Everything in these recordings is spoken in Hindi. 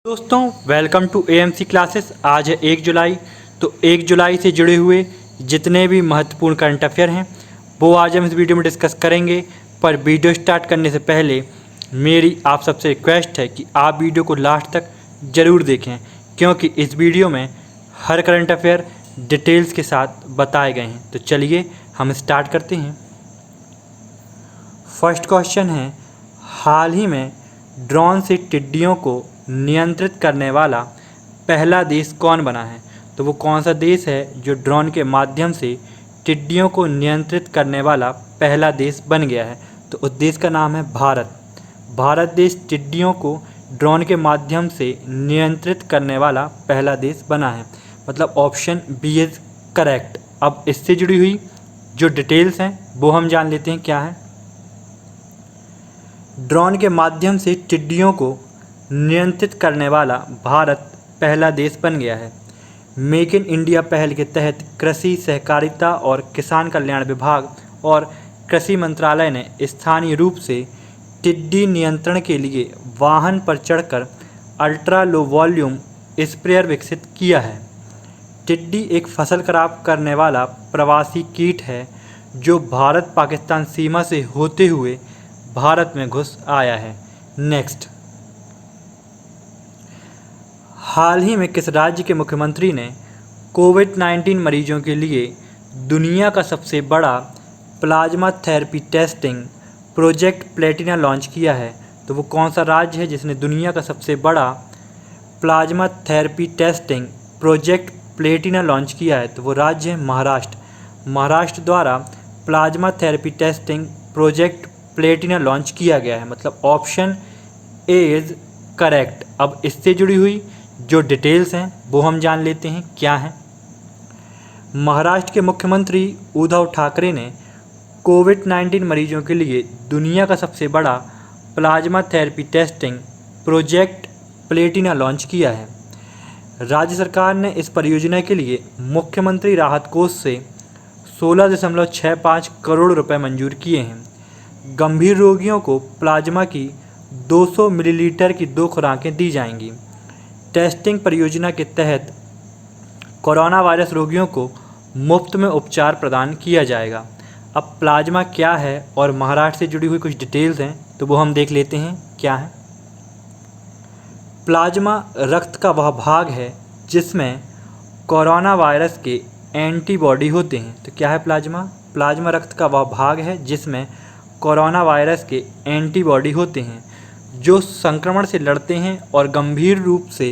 दोस्तों वेलकम टू एएमसी क्लासेस। आज है 1 जुलाई। तो 1 जुलाई से जुड़े हुए जितने भी महत्वपूर्ण करंट अफेयर हैं वो आज हम इस वीडियो में डिस्कस करेंगे। पर वीडियो स्टार्ट करने से पहले मेरी आप सबसे रिक्वेस्ट है कि आप वीडियो को लास्ट तक ज़रूर देखें, क्योंकि इस वीडियो में हर करंट अफेयर डिटेल्स के साथ बताए गए हैं। तो चलिए हम स्टार्ट करते हैं। फर्स्ट क्वेश्चन है, हाल ही में ड्रोन से टिड्डियों को नियंत्रित करने वाला पहला देश कौन बना है? तो वो कौन सा देश है जो ड्रोन के माध्यम से टिड्डियों को नियंत्रित करने वाला पहला देश बन गया है? तो उस देश का नाम है भारत। भारत देश टिड्डियों को ड्रोन के माध्यम से नियंत्रित करने वाला पहला देश बना है। मतलब ऑप्शन बी इज़ करेक्ट। अब इससे जुड़ी हुई जो डिटेल्स हैं वो हम जान लेते हैं क्या है। ड्रोन के माध्यम से टिड्डियों को नियंत्रित करने वाला भारत पहला देश बन गया है। मेक इन इंडिया पहल के तहत कृषि, सहकारिता और किसान कल्याण विभाग और कृषि मंत्रालय ने स्थानीय रूप से टिड्डी नियंत्रण के लिए वाहन पर चढ़कर अल्ट्रा लो वॉल्यूम स्प्रेयर विकसित किया है। टिड्डी एक फसल खराब करने वाला प्रवासी कीट है जो भारत पाकिस्तान सीमा से होते हुए भारत में घुस आया है। नेक्स्ट, हाल ही में किस राज्य के मुख्यमंत्री ने कोविड-19 मरीजों के लिए दुनिया का सबसे बड़ा plasma therapy testing project Platina launch किया है? तो वो कौन सा राज्य है जिसने दुनिया का सबसे बड़ा plasma therapy testing project Platina launch किया है? तो वो राज्य है महाराष्ट्र। महाराष्ट्र द्वारा plasma therapy testing project Platina launch किया गया है। मतलब ऑप्शन ए इज़ करेक्ट। अब इससे जुड़ी हुई जो डिटेल्स हैं वो हम जान लेते हैं क्या हैं। महाराष्ट्र के मुख्यमंत्री उद्धव ठाकरे ने कोविड-19 मरीजों के लिए दुनिया का सबसे बड़ा plasma therapy testing project Platina launch किया है। राज्य सरकार ने इस परियोजना के लिए मुख्यमंत्री राहत कोष से 16.65 करोड़ रुपए मंजूर किए हैं। गंभीर रोगियों को प्लाज्मा की 200 मिलीलीटर की 2 खुराकें दी जाएंगी। टेस्टिंग परियोजना के तहत कोरोना वायरस रोगियों को मुफ्त में उपचार प्रदान किया जाएगा। अब प्लाज्मा क्या है और महाराष्ट्र से जुड़ी हुई कुछ डिटेल्स हैं तो वो हम देख लेते हैं क्या है। प्लाज्मा रक्त का वह भाग है जिसमें कोरोना वायरस के एंटीबॉडी होते हैं। तो क्या है प्लाज्मा? प्लाज्मा रक्त का वह भाग है जिसमें कोरोना वायरस के एंटीबॉडी होते हैं जो संक्रमण से लड़ते हैं और गंभीर रूप से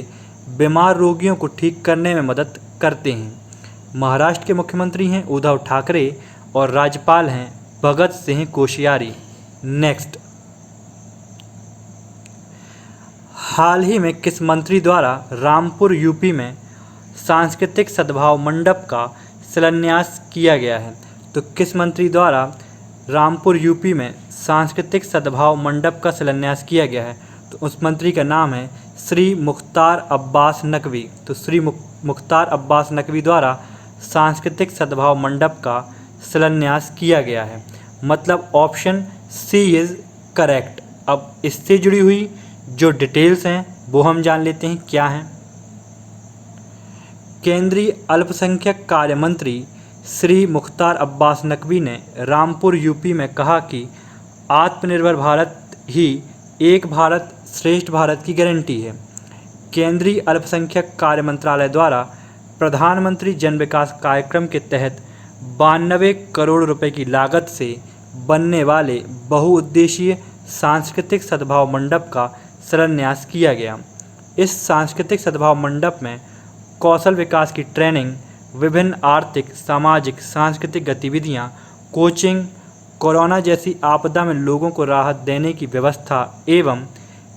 बीमार रोगियों को ठीक करने में मदद करते हैं। महाराष्ट्र के मुख्यमंत्री हैं उद्धव ठाकरे और राज्यपाल हैं भगत सिंह कोश्यारी। नेक्स्ट, हाल ही में किस मंत्री द्वारा रामपुर यूपी में सांस्कृतिक सद्भाव मंडप का शिलान्यास किया गया है? तो किस मंत्री द्वारा रामपुर यूपी में सांस्कृतिक सद्भाव मंडप का शिलान्यास किया गया है? तो उस मंत्री का नाम है श्री मुख्तार अब्बास नकवी। तो श्री मुख्तार अब्बास नकवी द्वारा सांस्कृतिक सद्भाव मंडप का शिलान्यास किया गया है। मतलब ऑप्शन सी इज़ करेक्ट। अब इससे जुड़ी हुई जो डिटेल्स हैं वो हम जान लेते हैं क्या हैं। केंद्रीय अल्पसंख्यक कार्य मंत्री श्री मुख्तार अब्बास नकवी ने रामपुर यूपी में कहा कि आत्मनिर्भर भारत ही एक भारत श्रेष्ठ भारत की गारंटी है। केंद्रीय अल्पसंख्यक कार्य मंत्रालय द्वारा प्रधानमंत्री जन विकास कार्यक्रम के तहत 92 करोड़ रुपए की लागत से बनने वाले बहुउद्देशीय सांस्कृतिक सद्भाव मंडप का शिलान्यास किया गया। इस सांस्कृतिक सद्भाव मंडप में कौशल विकास की ट्रेनिंग, विभिन्न आर्थिक, सामाजिक, सांस्कृतिक गतिविधियां, कोचिंग, कोरोना जैसी आपदा में लोगों को राहत देने की व्यवस्था एवं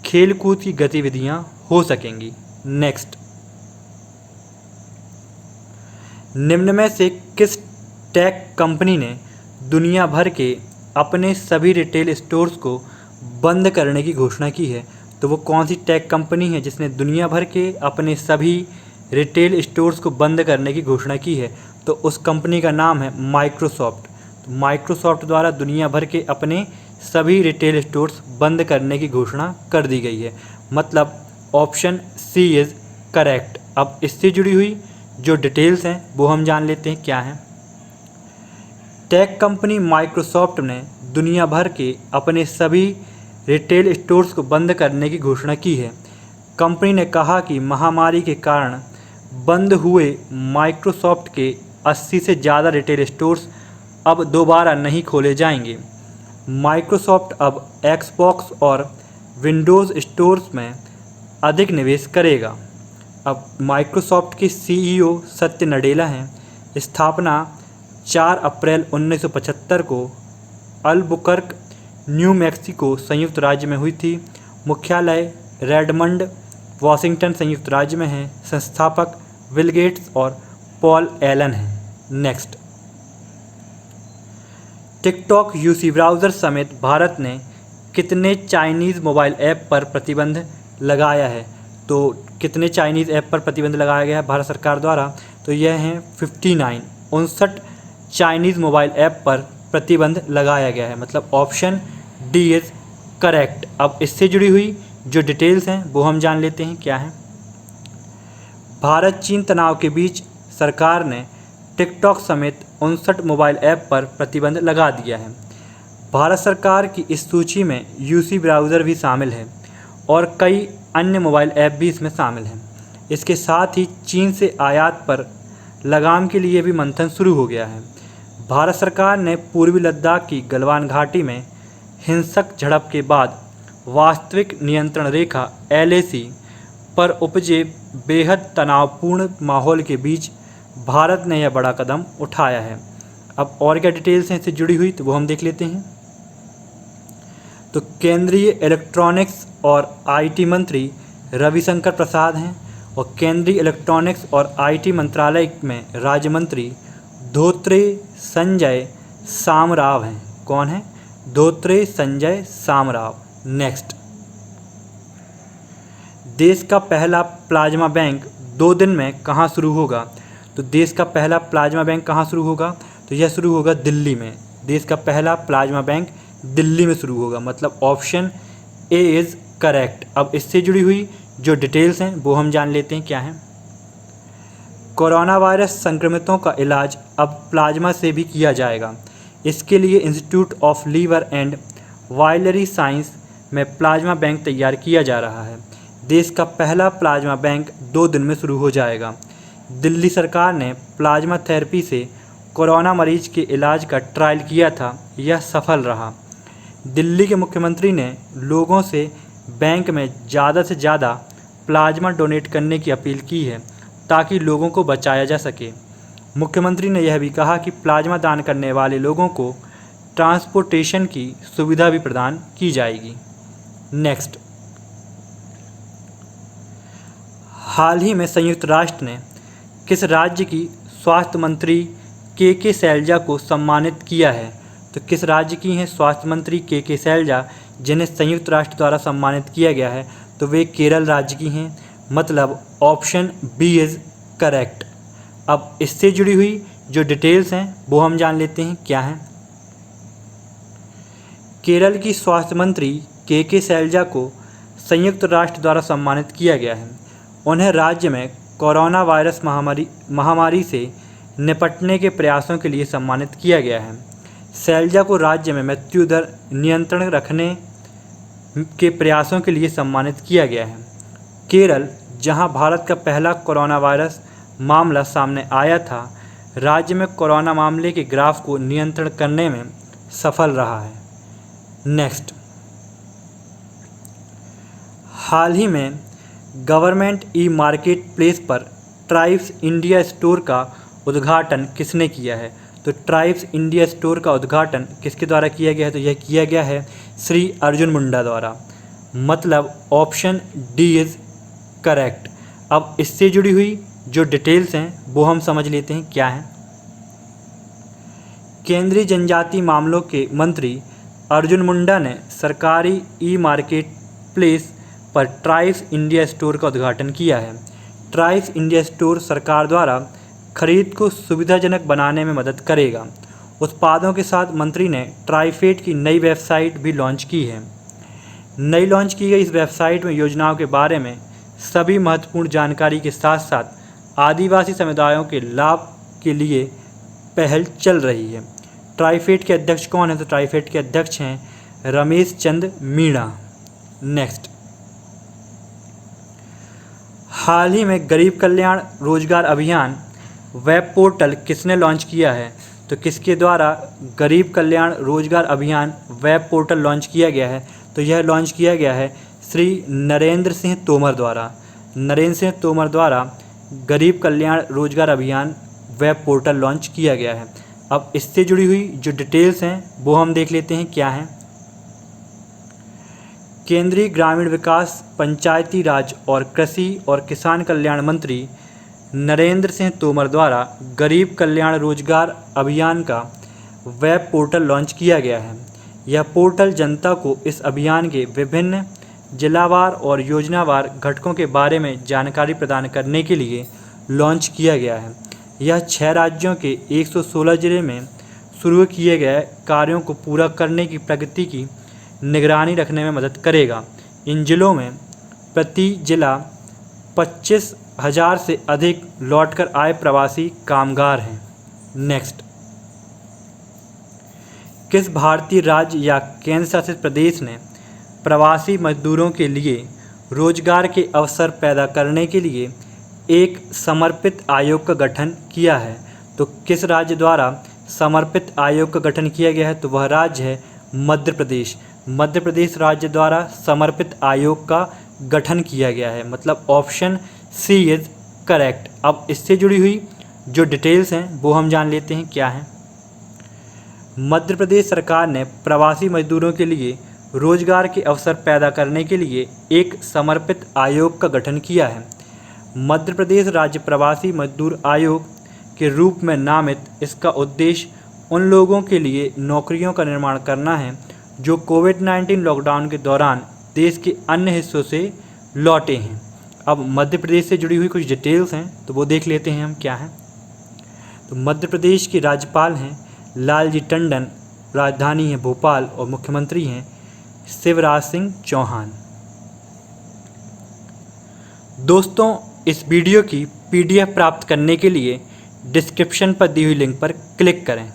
खेलकूद की गतिविधियां हो सकेंगी। नेक्स्ट, निम्न में से किस टेक कंपनी ने दुनिया भर के अपने सभी रिटेल स्टोर्स को बंद करने की घोषणा की है? तो वो कौन सी टेक कंपनी है जिसने दुनिया भर के अपने सभी रिटेल स्टोर्स को बंद करने की घोषणा की है? तो उस कंपनी का नाम है माइक्रोसॉफ्ट। तो माइक्रोसॉफ्ट द्वारा दुनिया भर के अपने सभी रिटेल स्टोर्स बंद करने की घोषणा कर दी गई है। मतलब ऑप्शन सी इज़ करेक्ट। अब इससे जुड़ी हुई जो डिटेल्स हैं वो हम जान लेते हैं क्या हैं। टेक कंपनी माइक्रोसॉफ्ट ने दुनिया भर के अपने सभी रिटेल स्टोर्स को बंद करने की घोषणा की है। कंपनी ने कहा कि महामारी के कारण बंद हुए माइक्रोसॉफ्ट के 80 से ज़्यादा रिटेल स्टोर्स अब दोबारा नहीं खोले जाएंगे। माइक्रोसॉफ्ट अब एक्सबॉक्स और विंडोज़ स्टोर्स में अधिक निवेश करेगा। अब माइक्रोसॉफ्ट के सीईओ सत्य नडेला हैं। स्थापना 4 अप्रैल 1975 को अल्बुकर्क, न्यू मैक्सिको, संयुक्त राज्य में हुई थी। मुख्यालय रेडमंड, वाशिंगटन, संयुक्त राज्य में है। संस्थापक बिल गेट्स और पॉल एलन हैं। नेक्स्ट, टिकटॉक, यूसी ब्राउज़र समेत भारत ने कितने चाइनीज़ मोबाइल ऐप पर प्रतिबंध लगाया है? तो कितने चाइनीज़ ऐप पर प्रतिबंध लगाया गया है भारत सरकार द्वारा? तो यह हैं 59 चाइनीज़ मोबाइल ऐप पर प्रतिबंध लगाया गया है, मतलब ऑप्शन डी इज़ करेक्ट। अब इससे जुड़ी हुई जो डिटेल्स हैं वो हम जान लेते हैं क्या हैं। भारत चीन तनाव के बीच सरकार ने टिकटॉक समेत 59 मोबाइल ऐप पर प्रतिबंध लगा दिया है। भारत सरकार की इस सूची में यूसी ब्राउज़र भी शामिल है और कई अन्य मोबाइल ऐप भी इसमें शामिल हैं। इसके साथ ही चीन से आयात पर लगाम के लिए भी मंथन शुरू हो गया है। भारत सरकार ने पूर्वी लद्दाख की गलवान घाटी में हिंसक झड़प के बाद वास्तविक नियंत्रण रेखा LAC पर उपजे बेहद तनावपूर्ण माहौल के बीच भारत ने यह बड़ा कदम उठाया है। अब और क्या डिटेल्स हैं इससे जुड़ी हुई तो वो हम देख लेते हैं। तो केंद्रीय इलेक्ट्रॉनिक्स और IT मंत्री रविशंकर प्रसाद हैं और केंद्रीय इलेक्ट्रॉनिक्स और IT मंत्रालय में राज्य मंत्री धोत्रे संजय सामराव हैं। कौन है? धोत्रे संजय सामराव। नेक्स्ट, देश का पहला प्लाज्मा बैंक 2 दिन में कहाँ शुरू होगा? तो देश का पहला प्लाज्मा बैंक कहाँ शुरू होगा? तो यह शुरू होगा दिल्ली में। देश का पहला प्लाज्मा बैंक दिल्ली में शुरू होगा, मतलब ऑप्शन ए इज़ करेक्ट। अब इससे जुड़ी हुई जो डिटेल्स हैं वो हम जान लेते हैं क्या हैं। कोरोना वायरस संक्रमितों का इलाज अब प्लाज्मा से भी किया जाएगा। इसके लिए institute of liver and biliary science में प्लाज्मा बैंक तैयार किया जा रहा है। देश का पहला प्लाज्मा बैंक 2 दिन में शुरू हो जाएगा। दिल्ली सरकार ने प्लाज्मा थेरेपी से कोरोना मरीज के इलाज का ट्रायल किया था, यह सफल रहा। दिल्ली के मुख्यमंत्री ने लोगों से बैंक में ज़्यादा से ज़्यादा प्लाज्मा डोनेट करने की अपील की है ताकि लोगों को बचाया जा सके। मुख्यमंत्री ने यह भी कहा कि प्लाज्मा दान करने वाले लोगों को ट्रांसपोर्टेशन की सुविधा भी प्रदान की जाएगी। नेक्स्ट, हाल ही में संयुक्त राष्ट्र ने किस राज्य की स्वास्थ्य मंत्री के शैलजा को सम्मानित किया है? तो किस राज्य की हैं स्वास्थ्य मंत्री के शैलजा जिन्हें संयुक्त राष्ट्र द्वारा सम्मानित किया गया है? तो वे केरल राज्य की हैं, मतलब ऑप्शन बी इज़ करेक्ट। अब इससे जुड़ी हुई जो डिटेल्स हैं वो हम जान लेते हैं क्या हैं। केरल की स्वास्थ्य मंत्री के शैलजा को संयुक्त राष्ट्र द्वारा सम्मानित किया गया है। उन्हें राज्य में कोरोना वायरस महामारी से निपटने के प्रयासों के लिए सम्मानित किया गया है। शैलजा को राज्य में मृत्यु दर नियंत्रण रखने के प्रयासों के लिए सम्मानित किया गया है। केरल, जहां भारत का पहला कोरोना वायरस मामला सामने आया था, राज्य में कोरोना मामले के ग्राफ को नियंत्रण करने में सफल रहा है। नेक्स्ट, हाल ही में गवर्नमेंट ई मार्केट प्लेस पर ट्राइब्स इंडिया स्टोर का उद्घाटन किसने किया है? तो ट्राइब्स इंडिया स्टोर का उद्घाटन किसके द्वारा किया गया है? तो यह किया गया है श्री अर्जुन मुंडा द्वारा, मतलब ऑप्शन डी इज़ करेक्ट। अब इससे जुड़ी हुई जो डिटेल्स हैं वो हम समझ लेते हैं क्या हैं। केंद्रीय जनजातीय मामलों के मंत्री अर्जुन मुंडा ने सरकारी ई मार्केट प्लेस पर ट्राइब्स इंडिया स्टोर का उद्घाटन किया है। ट्राइब्स इंडिया स्टोर सरकार द्वारा खरीद को सुविधाजनक बनाने में मदद करेगा। उत्पादों के साथ मंत्री ने ट्राइफेड की नई वेबसाइट भी लॉन्च की है। नई लॉन्च की गई इस वेबसाइट में योजनाओं के बारे में सभी महत्वपूर्ण जानकारी के साथ साथ आदिवासी समुदायों के लाभ के लिए पहल चल रही है। ट्राइफेड के अध्यक्ष कौन है? तो ट्राइफेड के अध्यक्ष हैं रमेश चंद मीणा। नेक्स्ट, हाल ही में गरीब कल्याण रोजगार अभियान वेब पोर्टल किसने लॉन्च किया है? तो किसके द्वारा गरीब कल्याण रोजगार अभियान वेब पोर्टल लॉन्च किया गया है? तो यह लॉन्च किया गया है श्री नरेंद्र सिंह तोमर द्वारा। नरेंद्र सिंह तोमर द्वारा गरीब कल्याण रोजगार अभियान वेब पोर्टल लॉन्च किया गया है। अब इससे जुड़ी हुई जो डिटेल्स हैं वो हम देख लेते हैं क्या हैं। केंद्रीय ग्रामीण विकास, पंचायती राज और कृषि और किसान कल्याण मंत्री नरेंद्र सिंह तोमर द्वारा गरीब कल्याण रोजगार अभियान का वेब पोर्टल लॉन्च किया गया है। यह पोर्टल जनता को इस अभियान के विभिन्न जिलावार और योजनावार घटकों के बारे में जानकारी प्रदान करने के लिए लॉन्च किया गया है। यह 6 राज्यों के 116 जिले में शुरू किए गए कार्यों को पूरा करने की प्रगति की निगरानी रखने में मदद करेगा। इन जिलों में प्रति जिला 25,000 से अधिक लौटकर आए प्रवासी कामगार हैं। नेक्स्ट, किस भारतीय राज्य या केंद्र शासित प्रदेश ने प्रवासी मजदूरों के लिए रोजगार के अवसर पैदा करने के लिए एक समर्पित आयोग का गठन किया है? तो किस राज्य द्वारा समर्पित आयोग का गठन किया गया है? तो वह राज्य है मध्य प्रदेश। मध्य प्रदेश राज्य द्वारा समर्पित आयोग का गठन किया गया है, मतलब ऑप्शन सी इज करेक्ट। अब इससे जुड़ी हुई जो डिटेल्स हैं वो हम जान लेते हैं क्या हैं। मध्य प्रदेश सरकार ने प्रवासी मजदूरों के लिए रोजगार के अवसर पैदा करने के लिए एक समर्पित आयोग का गठन किया है। मध्य प्रदेश राज्य प्रवासी मजदूर आयोग के रूप में नामित इसका उद्देश्य उन लोगों के लिए नौकरियों का निर्माण करना है जो कोविड-19 लॉकडाउन के दौरान देश के अन्य हिस्सों से लौटे हैं। अब मध्य प्रदेश से जुड़ी हुई कुछ डिटेल्स हैं तो वो देख लेते हैं हम क्या हैं। तो मध्य प्रदेश के राज्यपाल हैं लालजी टंडन, राजधानी है भोपाल और मुख्यमंत्री हैं शिवराज सिंह चौहान। दोस्तों, इस वीडियो की PDF प्राप्त करने के लिए डिस्क्रिप्शन पर दी हुई लिंक पर क्लिक करें।